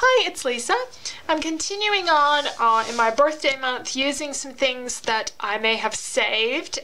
Hi, it's Lisa. I'm continuing on in my birthday month using some things that I may have saved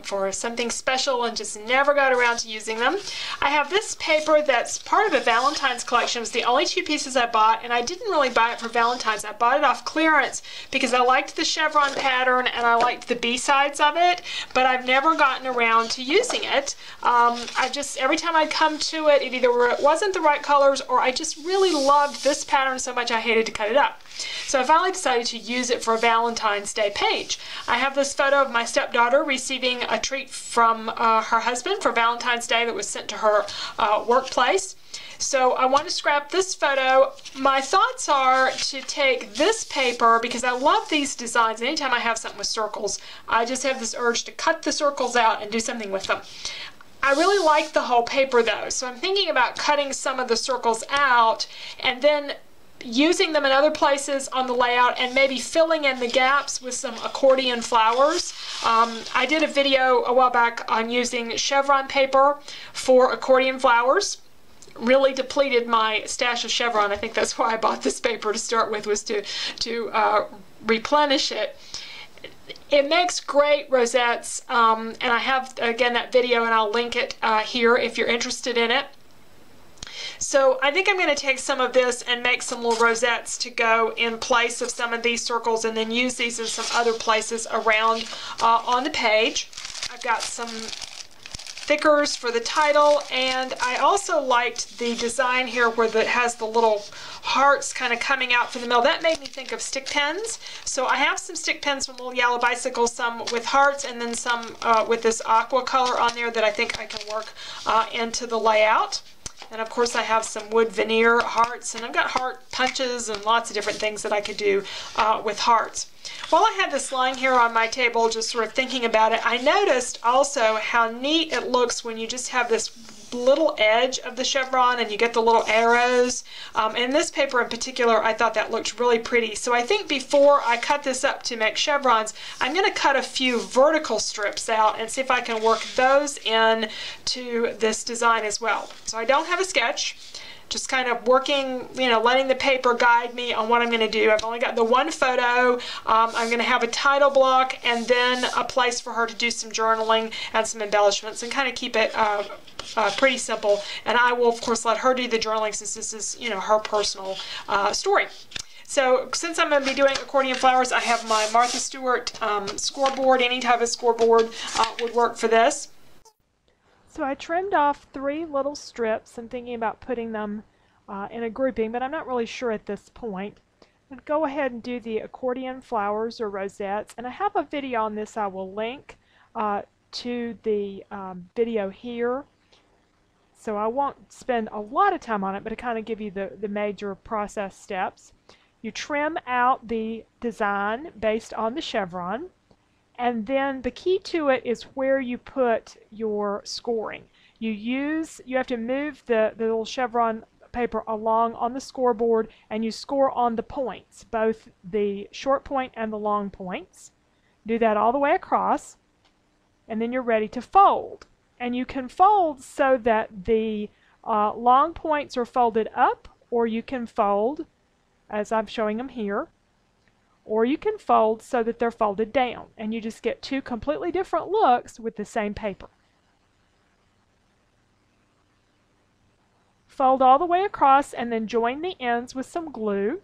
for something special and just never got around to using them. I have this paper that's part of a Valentine's collection. It was the only two pieces I bought, and I didn't really buy it for Valentine's. I bought it off clearance because I liked the chevron pattern and I liked the B-sides of it, but I've never gotten around to using it. Every time I'd come to it, it either wasn't the right colors or I just really loved this pattern so much I hated to cut it up. So I finally decided to use it for a Valentine's Day page. I have this photo of my stepdaughter receiving a treat from her husband for Valentine's Day that was sent to her workplace. So I want to scrap this photo. My thoughts are to take this paper because I love these designs. Anytime I have something with circles, I just have this urge to cut the circles out and do something with them. I really like the whole paper though, so I'm thinking about cutting some of the circles out and then using them in other places on the layout and maybe filling in the gaps with some accordion flowers. I did a video a while back on using chevron paper for accordion flowers. Really depleted my stash of chevron. I think that's why I bought this paper to start with, was to replenish it. It makes great rosettes, and I have, again, that video, and I'll link it here if you're interested in it. So I think I'm going to take some of this and make some little rosettes to go in place of some of these circles and then use these in some other places around on the page. I've got some thickers for the title, and I also liked the design here where it has the little hearts kind of coming out from the middle. That made me think of stick pins. So I have some stick pins from Little Yellow Bicycle, some with hearts and then some with this aqua color on there that I think I can work into the layout. And of course I have some wood veneer hearts, and I've got heart punches and lots of different things that I could do with hearts. While I had this lying here on my table just sort of thinking about it, I noticed also how neat it looks when you just have this little edge of the chevron and you get the little arrows. In this paper in particular, I thought that looked really pretty. So I think before I cut this up to make chevrons, I'm going to cut a few vertical strips out and see if I can work those in to this design as well. So I don't have a sketch. Just kind of working, letting the paper guide me on what I'm going to do. I've only got the one photo. I'm going to have a title block and then a place for her to do some journaling and some embellishments and kind of keep it pretty simple. And I will, of course, let her do the journaling since this is, her personal story. So since I'm going to be doing accordion flowers, I have my Martha Stewart scoreboard. Any type of scoreboard would work for this. So I trimmed off 3 little strips. I'm thinking about putting them in a grouping, but I'm not really sure at this point. I'd go ahead and do the accordion flowers or rosettes, and I have a video on this I will link to the video here. So I won't spend a lot of time on it, but to kind of give you the major process steps. You trim out the design based on the chevron. And then the key to it is where you put your scoring. You have to move the little chevron paper along on the scoreboard, and you score on the points, both the short point and the long points. Do that all the way across, and then you're ready to fold. And you can fold so that the long points are folded up, or you can fold, as I'm showing them here, or you can fold so that they're folded down, and you just get 2 completely different looks with the same paper. Fold all the way across and then join the ends with some glue.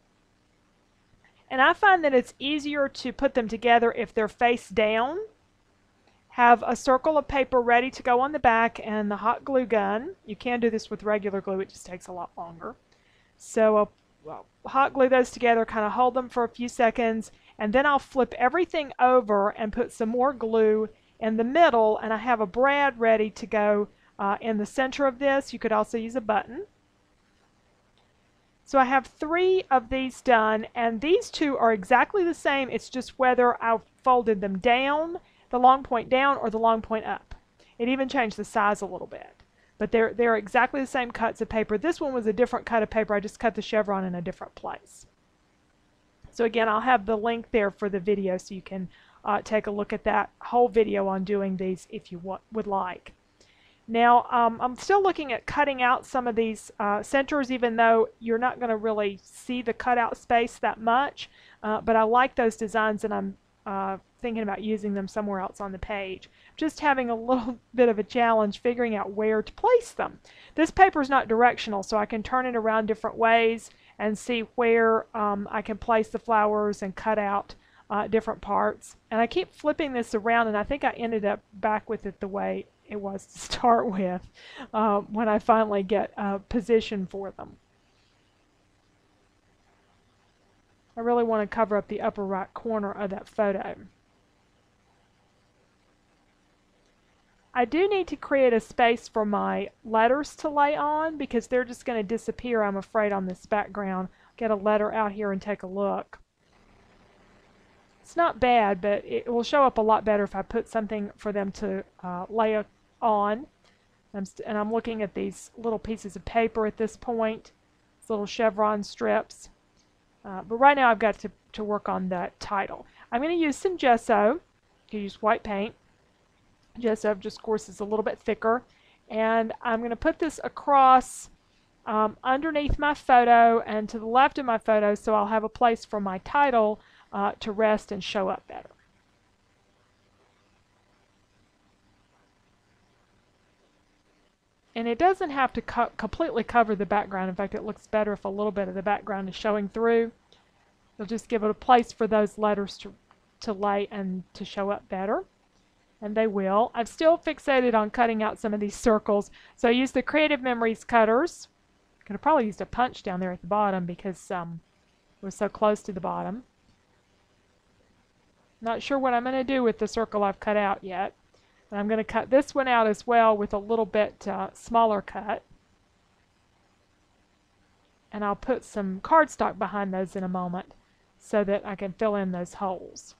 And I find that it's easier to put them together if they're face down. Have a circle of paper ready to go on the back and the hot glue gun. You can do this with regular glue, it just takes a lot longer. So hot glue those together, kind of hold them for a few seconds, and then I'll flip everything over and put some more glue in the middle, and I have a brad ready to go in the center of this. You could also use a button. So I have 3 of these done, and these 2 are exactly the same. It's just whether I folded them down, the long point down, or the long point up. It even changed the size a little bit. But they're exactly the same cuts of paper. This one was a different cut of paper. I just cut the chevron in a different place. So again, I'll have the link there for the video so you can take a look at that whole video on doing these if you would like. Now, I'm still looking at cutting out some of these centers, even though you're not going to really see the cutout space that much. But I like those designs, and I'm thinking about using them somewhere else on the page. Just having a little bit of a challenge figuring out where to place them. This paper is not directional, so I can turn it around different ways and see where I can place the flowers and cut out different parts. And I keep flipping this around, and I think I ended up back with it the way it was to start with when I finally get a position for them. I really want to cover up the upper right corner of that photo. I do need to create a space for my letters to lay on because they're just going to disappear, I'm afraid, on this background. Get a letter out here and take a look. It's not bad, but it will show up a lot better if I put something for them to lay on. And I'm looking at these little pieces of paper at this point, these little chevron strips. But right now I've got to work on that title. I'm going to use some gesso. You use white paint. Gesso, just of course, is a little bit thicker. And I'm going to put this across underneath my photo and to the left of my photo, so I'll have a place for my title to rest and show up better. And it doesn't have to completely cover the background. In fact, it looks better if a little bit of the background is showing through. You'll just give it a place for those letters to lay and to show up better. And they will. I'm still fixated on cutting out some of these circles. So I used the Creative Memories cutters. Could have probably used a punch down there at the bottom because it was so close to the bottom. Not sure what I'm going to do with the circle I've cut out yet. And I'm going to cut this one out as well with a little bit smaller cut. And I'll put some cardstock behind those in a moment so that I can fill in those holes.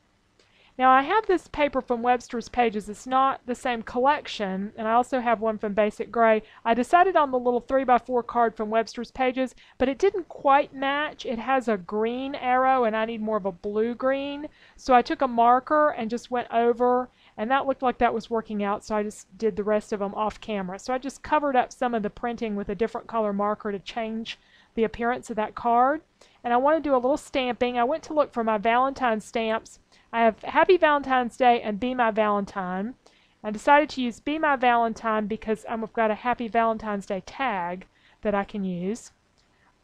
Now I have this paper from Webster's Pages. It's not the same collection, and I also have one from Basic Gray. I decided on the little 3x4 card from Webster's Pages, but it didn't quite match. It has a green arrow, and I need more of a blue-green. So I took a marker and just went over, and that looked like that was working out, so I just did the rest of them off camera. So I just covered up some of the printing with a different color marker to change the appearance of that card. And I want to do a little stamping. I went to look for my Valentine stamps. I have Happy Valentine's Day and Be My Valentine. I decided to use Be My Valentine because I've got a Happy Valentine's Day tag that I can use.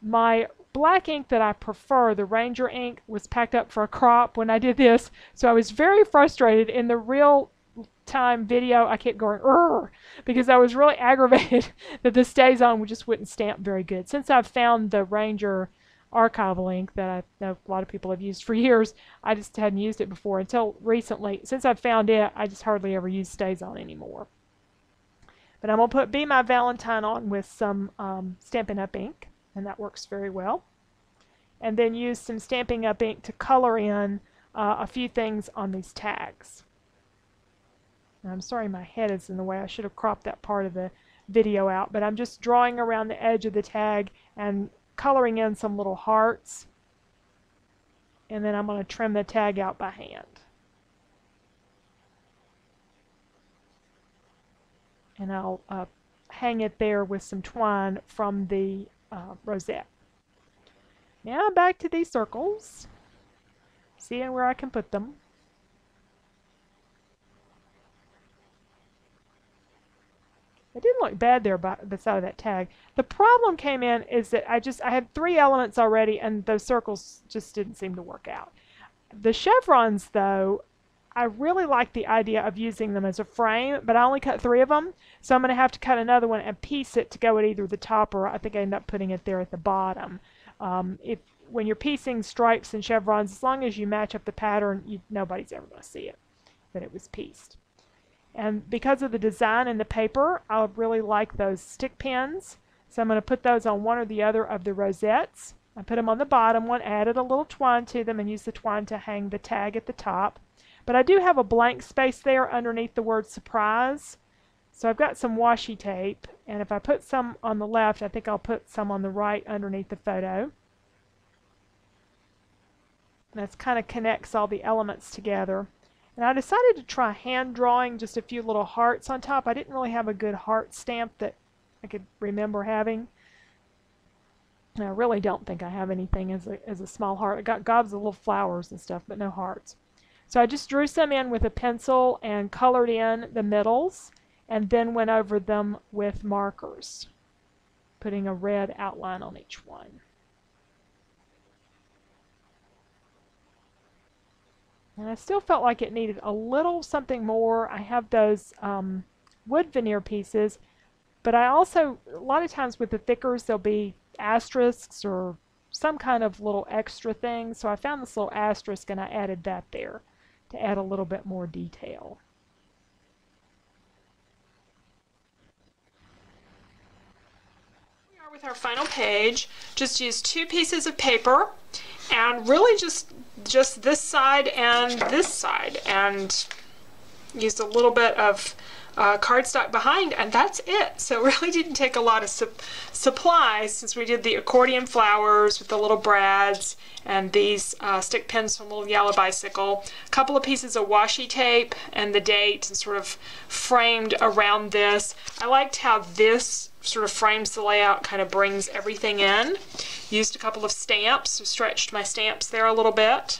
My black ink that I prefer, the Ranger ink, was packed up for a crop when I did this, so I was very frustrated. In the real time video, I kept going "Urgh," because I was really aggravated that the StazOn just wouldn't stamp very good. Since I've found the Ranger archival ink that I know a lot of people have used for years, I just hadn't used it before until recently. Since I've found it, I just hardly ever use StazOn anymore. But I'm going to put Be My Valentine on with some Stampin' Up! Ink, and that works very well. And then use some Stampin' Up! Ink to color in a few things on these tags. And I'm sorry my head is in the way. I should have cropped that part of the video out, but I'm just drawing around the edge of the tag and coloring in some little hearts, and then I'm going to trim the tag out by hand. And I'll hang it there with some twine from the rosette. Now back to these circles, seeing where I can put them. It didn't look bad there by the side of that tag. The problem came in is that I had 3 elements already, and those circles just didn't seem to work out. The chevrons, though, I really like the idea of using them as a frame, but I only cut 3 of them, so I'm going to have to cut another one and piece it to go at either the top, or I think I end up putting it there at the bottom. When you're piecing stripes and chevrons, as long as you match up the pattern, nobody's ever going to see it, that it was pieced. And because of the design in the paper, I really like those stick pins. So I'm going to put those on one or the other of the rosettes. I put them on the bottom one, added a little twine to them, and used the twine to hang the tag at the top. But I do have a blank space there underneath the word surprise. So I've got some washi tape, and if I put some on the left, I think I'll put some on the right underneath the photo. And that kind of connects all the elements together. And I decided to try hand drawing just a few little hearts on top. I didn't really have a good heart stamp that I could remember having. And I really don't think I have anything as a small heart. I got gobs of little flowers and stuff, but no hearts. So I just drew some in with a pencil and colored in the middles, and then went over them with markers, putting a red outline on each one. And I still felt like it needed a little something more. I have those wood veneer pieces, but I also, a lot of times with the thickers, there'll be asterisks or some kind of little extra thing. So I found this little asterisk and I added that there to add a little bit more detail. We are with our final page. Just use 2 pieces of paper and really just this side and this side, and used a little bit of cardstock behind, and that's it. So it really didn't take a lot of supplies, since we did the accordion flowers with the little brads and these stick pins from Little Yellow Bicycle, a couple of pieces of washi tape and the date, and sort of framed around this. I liked how this sort of frames the layout, kind of brings everything in. Used a couple of stamps, so stretched my stamps there a little bit.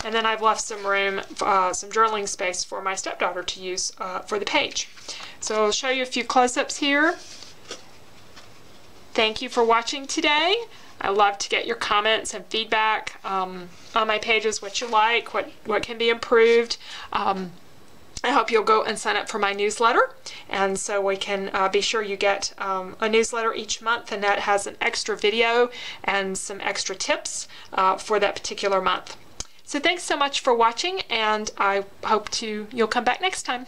And then I've left some room, some journaling space for my stepdaughter to use for the page. So I'll show you a few close-ups here. Thank you for watching today. I love to get your comments and feedback on my pages, what you like, what can be improved. I hope you'll go and sign up for my newsletter, and so we can be sure you get a newsletter each month, and that has an extra video and some extra tips for that particular month. So thanks so much for watching, and I hope you'll come back next time.